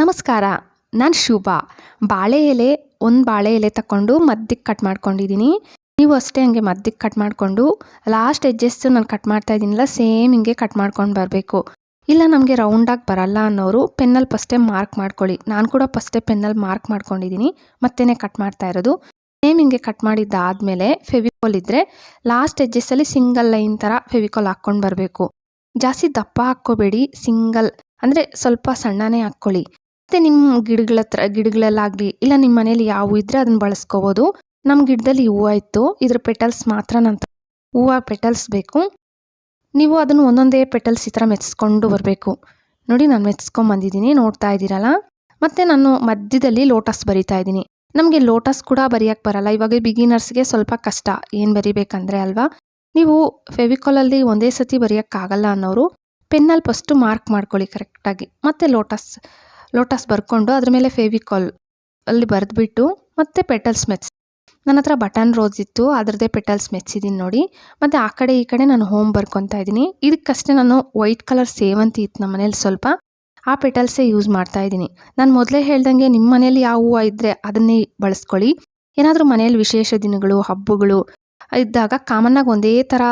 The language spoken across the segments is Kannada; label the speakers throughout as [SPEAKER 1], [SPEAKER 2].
[SPEAKER 1] ನಮಸ್ಕಾರ. ನಾನು ಶುಭಾ. ಬಾಳೆ ಎಲೆ ಬಾಳೆ ಎಲೆ ತಗೊಂಡು ಮಧ್ಯಕ್ಕೆ ಕಟ್ ಮಾಡ್ಕೊಂಡಿದ್ದೀನಿ. ನೀವು ಅಷ್ಟೇ ಹಂಗೆ ಮಧ್ಯಕ್ಕೆ ಕಟ್ ಮಾಡಿಕೊಂಡು ಲಾಸ್ಟ್ ಎಡ್ಜಸ್ ನಾನು ಕಟ್ ಮಾಡ್ತಾ ಇದ್ದೀನಲ್ಲ ಸೇಮ್ ಹಿಂಗೆ ಕಟ್ ಮಾಡ್ಕೊಂಡು ಬರಬೇಕು. ಇಲ್ಲ ನಮಗೆ ರೌಂಡಾಗಿ ಬರಲ್ಲ ಅನ್ನೋರು ಪೆನ್ನಲ್ಲಿ ಫಸ್ಟೇ ಮಾರ್ಕ್ ಮಾಡ್ಕೊಳ್ಳಿ. ನಾನು ಕೂಡ ಫಸ್ಟೇ ಪೆನ್ನಲ್ಲಿ ಮಾರ್ಕ್ ಮಾಡ್ಕೊಂಡಿದ್ದೀನಿ, ಮತ್ತೇ ಕಟ್ ಮಾಡ್ತಾ ಇರೋದು. ಸೇಮ್ ಹಿಂಗೆ ಕಟ್ ಮಾಡಿದ್ದಾದಮೇಲೆ ಫೆವಿಕಾಲ್ ಇದ್ದರೆ ಲಾಸ್ಟ್ ಎಡ್ಜಸ್ಸಲ್ಲಿ ಸಿಂಗಲ್ ಲೈನ್ ಥರ ಫೆವಿಕಾಲ್ ಹಾಕ್ಕೊಂಡು ಬರಬೇಕು. ಜಾಸ್ತಿ ದಪ್ಪ ಹಾಕ್ಕೋಬೇಡಿ, ಸಿಂಗಲ್ ಅಂದರೆ ಸ್ವಲ್ಪ ಸಣ್ಣನೇ ಹಾಕ್ಕೊಳ್ಳಿ. ಮತ್ತು ನಿಮ್ಮ ಗಿಡಗಳಲ್ಲಾಗಲಿ ಇಲ್ಲ ನಿಮ್ಮ ಮನೇಲಿ ಯಾವ ಇದ್ದರೆ ಅದನ್ನು ಬಳಸ್ಕೋಬೋದು. ನಮ್ಮ ಗಿಡದಲ್ಲಿ ಹೂವು ಇತ್ತು, ಇದ್ರ ಪೆಟಲ್ಸ್ ಮಾತ್ರ ಹೂವು ಪೆಟಲ್ಸ್ ಬೇಕು. ನೀವು ಅದನ್ನು ಒಂದೊಂದೇ ಪೆಟಲ್ಸ್ ಈ ಥರ ಮೆಚ್ಚಿಸ್ಕೊಂಡು ಬರಬೇಕು. ನೋಡಿ ನಾನು ಮೆಚ್ಚಿಸ್ಕೊಂಬಂದಿದ್ದೀನಿ, ನೋಡ್ತಾ ಇದ್ದೀರಲ್ಲ. ಮತ್ತು ನಾನು ಮಧ್ಯದಲ್ಲಿ ಲೋಟಸ್ ಬರಿತಾ ಇದ್ದೀನಿ. ನಮಗೆ ಲೋಟಸ್ ಕೂಡ ಬರೆಯೋಕ್ಕೆ ಬರಲ್ಲ, ಇವಾಗ ಬಿಗಿನರ್ಸ್ಗೆ ಸ್ವಲ್ಪ ಕಷ್ಟ ಏನು ಬರಿಬೇಕಂದ್ರೆ ಅಲ್ವಾ. ನೀವು ಫೆವಿಕಾಲಲ್ಲಿ ಒಂದೇ ಸತಿ ಬರೆಯೋಕ್ಕಾಗಲ್ಲ ಅನ್ನೋರು ಪೆನ್ನಲ್ಲಿ ಫಸ್ಟು ಮಾರ್ಕ್ ಮಾಡ್ಕೊಳ್ಳಿ ಕರೆಕ್ಟಾಗಿ. ಮತ್ತು ಲೋಟಸ್ ಬರ್ಕೊಂಡು ಅದ್ರ ಮೇಲೆ ಫೆವಿಕಾಲ್ ಅಲ್ಲಿ ಬರೆದ್ಬಿಟ್ಟು ಮತ್ತೆ ಪೆಟಲ್ಸ್ ನನ್ನ ಹತ್ರ ಬಟನ್ ರೋಸ್ ಇತ್ತು, ಅದರದ್ದೇ ಪೆಟಲ್ಸ್ ಮೆಚ್ಚಿದ್ದೀನಿ ನೋಡಿ. ಮತ್ತು ಆ ಕಡೆ ಈ ಕಡೆ ನಾನು ಹೋಮ್ ಬರ್ಕೊತಾ ಇದ್ದೀನಿ. ಇದಕ್ಕಷ್ಟೇ ನಾನು ವೈಟ್ ಕಲರ್ ಸೇವಂತಿ ಇತ್ತು ನಮ್ಮ ಮನೇಲಿ ಸ್ವಲ್ಪ, ಆ ಪೆಟಲ್ಸೇ ಯೂಸ್ ಮಾಡ್ತಾ ಇದ್ದೀನಿ. ನಾನು ಮೊದಲೇ ಹೇಳ್ದಂಗೆ ನಿಮ್ಮ ಮನೇಲಿ ಯಾವ ಹೂವು ಇದ್ದರೆ ಅದನ್ನೇ ಬಳಸ್ಕೊಳ್ಳಿ. ಏನಾದರೂ ಮನೇಲಿ ವಿಶೇಷ ದಿನಗಳು ಹಬ್ಬಗಳು ಇದ್ದಾಗ ಕಾಮನ್ನಾಗಿ ಒಂದೇ ಥರ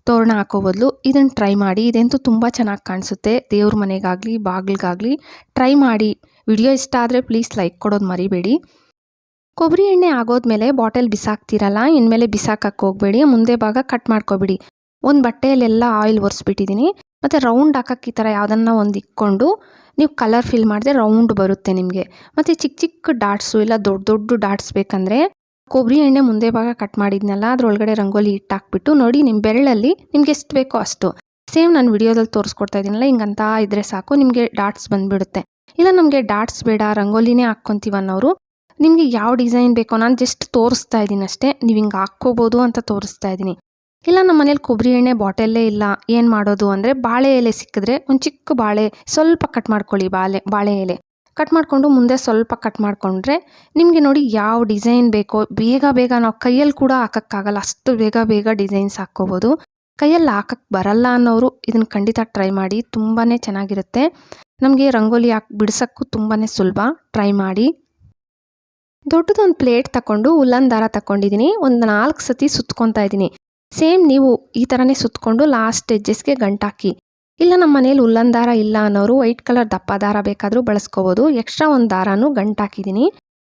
[SPEAKER 1] ತೋರಣ ಹಾಕೋ ಬದಲು ಇದನ್ನು ಟ್ರೈ ಮಾಡಿ. ಇದಂತೂ ತುಂಬ ಚೆನ್ನಾಗಿ ಕಾಣಿಸುತ್ತೆ, ದೇವ್ರ ಮನೆಗಾಗಲಿ ಬಾಗಿಲಿಗಾಗಲಿ ಟ್ರೈ ಮಾಡಿ. ವಿಡಿಯೋ ಇಷ್ಟ ಆದರೆ ಪ್ಲೀಸ್ ಲೈಕ್ ಕೊಡೋದು ಮರಿಬೇಡಿ. ಕೊಬ್ಬರಿ ಎಣ್ಣೆ ಆಗೋದ್ಮೇಲೆ ಬಾಟಲ್ ಬಿಸಾಕ್ತಿರಲ್ಲ, ಇನ್ಮೇಲೆ ಬಿಸಾಕಕ್ಕೆ ಹೋಗಬೇಡಿ. ಮುಂದೆ ಭಾಗ ಕಟ್ ಮಾಡ್ಕೊಬಿಡಿ. ಒಂದು ಬಟ್ಟೆಯಲ್ಲೆಲ್ಲ ಆಯಿಲ್ ಒರೆಸ್ಬಿಟ್ಟಿದ್ದೀನಿ. ಮತ್ತು ರೌಂಡ್ ಹಾಕಕ್ಕೆ ಈ ಥರ ಯಾವುದನ್ನ ಒಂದು ಇಕ್ಕೊಂಡು ನೀವು ಕಲರ್ ಫಿಲ್ ಮಾಡಿದ್ರೆ ರೌಂಡ್ ಬರುತ್ತೆ ನಿಮಗೆ. ಮತ್ತು ಚಿಕ್ಕ ಚಿಕ್ಕ ಡಾಟ್ಸು ಇಲ್ಲ ದೊಡ್ಡ ದೊಡ್ಡ ಡಾಟ್ಸ್ ಬೇಕಂದರೆ ಕೊಬ್ಬರಿ ಎಣ್ಣೆ ಮುಂದೆ ಭಾಗ ಕಟ್ ಮಾಡಿದ್ನಲ್ಲ ಅದರೊಳಗಡೆ ರಂಗೋಲಿ ಇಟ್ಟಾಕ್ಬಿಟ್ಟು ನೋಡಿ ನಿಮ್ಮ ಬೆರಳಲ್ಲಿ ನಿಮ್ಗೆ ಎಷ್ಟು ಬೇಕೋ ಅಷ್ಟು ಸೇಮ್ ನಾನು ವಿಡಿಯೋದಲ್ಲಿ ತೋರಿಸ್ಕೊಡ್ತಾ ಇದ್ದೀನಲ್ಲ ಹಿಂಗಂತ ಇದ್ರೆ ಸಾಕು, ನಿಮಗೆ ಡಾಟ್ಸ್ ಬಂದುಬಿಡುತ್ತೆ. ಇಲ್ಲ ನಮಗೆ ಡಾಟ್ಸ್ ಬೇಡ ರಂಗೋಲಿನೇ ಹಾಕ್ಕೊತೀವನ್ನೋರು ನಿಮಗೆ ಯಾವ ಡಿಸೈನ್ ಬೇಕೋ ನಾನು ಜಸ್ಟ್ ತೋರಿಸ್ತಾ ಇದ್ದೀನಿ ಅಷ್ಟೇ, ನೀವು ಹಿಂಗೆ ಹಾಕ್ಕೋಬೋದು ಅಂತ ತೋರಿಸ್ತಾ ಇದ್ದೀನಿ. ಇಲ್ಲ ನಮ್ಮ ಮನೇಲಿ ಕೊಬ್ಬರಿ ಎಣ್ಣೆ ಬಾಟಲ್ಲೇ ಇಲ್ಲ, ಏನು ಮಾಡೋದು ಅಂದರೆ ಬಾಳೆ ಎಲೆ ಸಿಕ್ಕಿದ್ರೆ ಒಂದು ಚಿಕ್ಕ ಬಾಳೆ ಸ್ವಲ್ಪ ಕಟ್ ಮಾಡ್ಕೊಳ್ಳಿ. ಬಾಳೆ ಎಲೆ ಕಟ್ ಮಾಡಿಕೊಂಡು ಮುಂದೆ ಸ್ವಲ್ಪ ಕಟ್ ಮಾಡಿಕೊಂಡ್ರೆ ನಿಮಗೆ ನೋಡಿ ಯಾವ ಡಿಸೈನ್ ಬೇಕೋ ಬೇಗ ನಾವು ಕೈಯಲ್ಲಿ ಕೂಡ ಹಾಕೋಕ್ಕಾಗಲ್ಲ, ಅಷ್ಟು ಬೇಗ ಡಿಸೈನ್ಸ್ ಹಾಕ್ಕೋಬೋದು. ಕೈಯಲ್ಲಿ ಹಾಕಕ್ಕೆ ಬರಲ್ಲ ಅನ್ನೋರು ಇದನ್ನು ಖಂಡಿತ ಟ್ರೈ ಮಾಡಿ, ತುಂಬಾ ಚೆನ್ನಾಗಿರುತ್ತೆ. ನಮಗೆ ರಂಗೋಲಿ ಬಿಡ್ಸೋಕ್ಕೂ ತುಂಬಾ ಸುಲಭ, ಟ್ರೈ ಮಾಡಿ. ದೊಡ್ಡದೊಂದು ಪ್ಲೇಟ್ ತಗೊಂಡು ಉಲ್ಲನ್ ದಾರ ತಗೊಂಡಿದ್ದೀನಿ, ಒಂದು 4 ಸತಿ ಸುತ್ಕೊತಾ ಇದ್ದೀನಿ. ಸೇಮ್ ನೀವು ಈ ಥರನೇ ಸುತ್ಕೊಂಡು ಲಾಸ್ಟ್ ಎಡ್ಜಸ್ಗೆ ಗಂಟಾಕಿ. ಇಲ್ಲ ನಮ್ಮ ಮನೇಲಿ ಉಲ್ಲನ್ ದಾರ ಇಲ್ಲ ಅನ್ನೋರು ವೈಟ್ ಕಲರ್ ದಪ್ಪ ದಾರ ಬೇಕಾದರೂ ಬಳಸ್ಕೋಬೋದು. ಎಕ್ಸ್ಟ್ರಾ ಒಂದು ದಾರನೂ ಗಂಟಾಕಿದ್ದೀನಿ,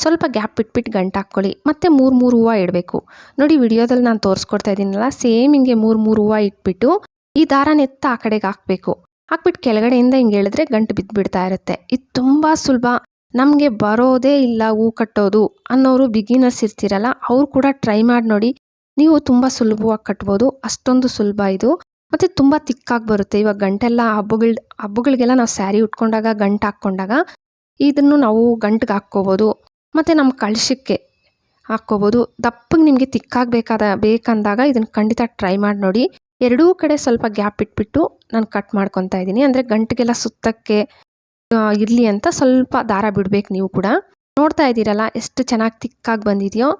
[SPEAKER 1] ಸ್ವಲ್ಪ ಗ್ಯಾಪ್ ಬಿಟ್ಬಿಟ್ಟು ಗಂಟಾಕ್ಕೊಳ್ಳಿ. ಮತ್ತು 3 ಹೂವು ಇಡಬೇಕು. ನೋಡಿ ವಿಡಿಯೋದಲ್ಲಿ ನಾನು ತೋರಿಸ್ಕೊಡ್ತಾ ಇದ್ದೀನಲ್ಲ ಸೇಮ್ ಹಿಂಗೆ 3 ಹೂವು ಇಟ್ಬಿಟ್ಟು ಈ ದಾರನೆತ್ತ ಆ ಕಡೆಗೆ ಹಾಕ್ಬಿಟ್ಟು ಕೆಳಗಡೆಯಿಂದ ಹಿಂಗೆ ಹೇಳಿದ್ರೆ ಗಂಟು ಬಿದ್ದುಬಿಡ್ತಾ ಇರುತ್ತೆ. ಇದು ತುಂಬ ಸುಲಭ, ನಮಗೆ ಬರೋದೇ ಇಲ್ಲ ಹೂ ಕಟ್ಟೋದು ಅನ್ನೋರು ಬಿಗಿನರ್ಸ್ ಇರ್ತೀರಲ್ಲ ಅವ್ರು ಕೂಡ ಟ್ರೈ ಮಾಡಿ ನೋಡಿ, ನೀವು ತುಂಬ ಸುಲಭವಾಗಿ ಕಟ್ಬೋದು. ಅಷ್ಟೊಂದು ಸುಲಭ ಇದು. ಮತ್ತು ತುಂಬ ತಿಕ್ಕಾಗಿ ಬರುತ್ತೆ. ಇವಾಗ ಗಂಟೆಲ್ಲ ಹಬ್ಬಗಳಿಗೆಲ್ಲ ನಾವು ಸ್ಯಾರಿ ಉಟ್ಕೊಂಡಾಗ ಗಂಟು ಹಾಕ್ಕೊಂಡಾಗ ಇದನ್ನು ನಾವು ಗಂಟಿಗೆ ಹಾಕ್ಕೋಬೋದು. ಮತ್ತು ನಮ್ಮ ಕಳಶಕ್ಕೆ ಹಾಕ್ಕೋಬೋದು. ದಪ್ಪಗೆ ನಿಮಗೆ ತಿಕ್ಕಾಗಿ ಬೇಕಂದಾಗ ಇದನ್ನು ಖಂಡಿತ ಟ್ರೈ ಮಾಡಿ ನೋಡಿ. ಎರಡೂ ಕಡೆ ಸ್ವಲ್ಪ ಗ್ಯಾಪ್ ಇಟ್ಬಿಟ್ಟು ನಾನು ಕಟ್ ಮಾಡ್ಕೊತಾ ಇದ್ದೀನಿ, ಅಂದರೆ ಗಂಟಿಗೆಲ್ಲ ಸುತ್ತಕ್ಕೆ ಇರಲಿ ಅಂತ ಸ್ವಲ್ಪ ದಾರ ಬಿಡಬೇಕು. ನೀವು ಕೂಡ ನೋಡ್ತಾ ಇದ್ದೀರಲ್ಲ ಎಷ್ಟು ಚೆನ್ನಾಗಿ ತಿಕ್ಕಾಗಿ ಬಂದಿದೆಯೋ.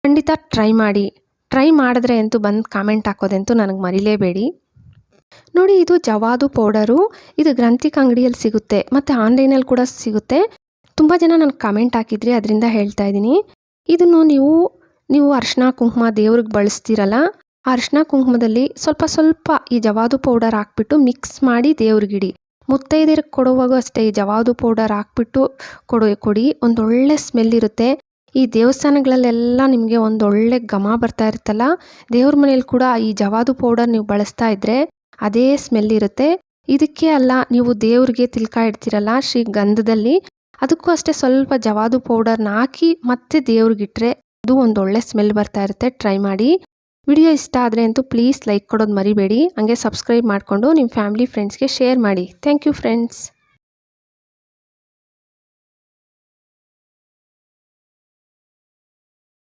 [SPEAKER 1] ಖಂಡಿತ ಟ್ರೈ ಮಾಡಿ. ಟ್ರೈ ಮಾಡಿದ್ರೆ ಅಂತೂ ಬಂದು ಕಾಮೆಂಟ್ ಹಾಕೋದಂತೂ ನನಗೆ ಮರಿಲೇಬೇಡಿ. ನೋಡಿ ಇದು ಜವಾದು ಪೌಡರು, ಇದು ಗ್ರಂಥಿಕ್ ಅಂಗಡಿಯಲ್ಲಿ ಸಿಗುತ್ತೆ ಮತ್ತು ಆನ್ಲೈನಲ್ಲಿ ಕೂಡ ಸಿಗುತ್ತೆ. ತುಂಬ ಜನ ನನಗೆ ಕಮೆಂಟ್ ಹಾಕಿದ್ರಿ, ಅದರಿಂದ ಹೇಳ್ತಾ ಇದ್ದೀನಿ. ಇದನ್ನು ನೀವು ಅರಿಶಿನ ಕುಂಕುಮ ದೇವ್ರಿಗೆ ಬಳಸ್ತೀರಲ್ಲ, ಆ ಅರಿಶಿನ ಕುಂಕುಮದಲ್ಲಿ ಸ್ವಲ್ಪ ಈ ಜವಾದು ಪೌಡರ್ ಹಾಕ್ಬಿಟ್ಟು ಮಿಕ್ಸ್ ಮಾಡಿ ದೇವ್ರಿಗಿಡಿ. ಮುತ್ತೈದೆಯರಿಗೆ ಕೊಡುವಾಗ ಅಷ್ಟೇ ಈ ಜವಾದು ಪೌಡರ್ ಹಾಕ್ಬಿಟ್ಟು ಕೊಡಿ. ಒಂದೊಳ್ಳೆ ಸ್ಮೆಲ್ ಇರುತ್ತೆ. ಈ ದೇವಸ್ಥಾನಗಳಲ್ಲೆಲ್ಲ ನಿಮಗೆ ಒಂದೊಳ್ಳೆ ಘಮ ಬರ್ತಾ ಇರುತ್ತಲ್ಲ, ದೇವ್ರ ಮನೇಲಿ ಕೂಡ ಈ ಜವಾದು ಪೌಡರ್ ನೀವು ಬಳಸ್ತಾ ಇದ್ದರೆ ಅದೇ ಸ್ಮೆಲ್ ಇರುತ್ತೆ. ಇದಕ್ಕೆ ಅಲ್ಲ, ನೀವು ದೇವ್ರಿಗೆ ತಿಲ್ಕ ಇಡ್ತೀರಲ್ಲ ಗಂಧದಲ್ಲಿ, ಅದಕ್ಕೂ ಅಷ್ಟೇ ಸ್ವಲ್ಪ ಜವಾದು ಪೌಡರ್ನ ಹಾಕಿ ಮತ್ತೆ ದೇವ್ರಿಗಿಟ್ರೆ ಅದು ಒಂದೊಳ್ಳೆ ಸ್ಮೆಲ್ ಬರ್ತಾ ಇರುತ್ತೆ. ಟ್ರೈ ಮಾಡಿ. ವಿಡಿಯೋ ಇಷ್ಟ ಆದರೆ ಅಂತೂ ಪ್ಲೀಸ್ ಲೈಕ್ ಕೊಡೋದು ಮರಿಬೇಡಿ. ಹಂಗೆ ಸಬ್ಸ್ಕ್ರೈಬ್ ಮಾಡಿಕೊಂಡು ನಿಮ್ಮ ಫ್ಯಾಮಿಲಿ ಫ್ರೆಂಡ್ಸ್ಗೆ ಶೇರ್ ಮಾಡಿ. Thank you friends.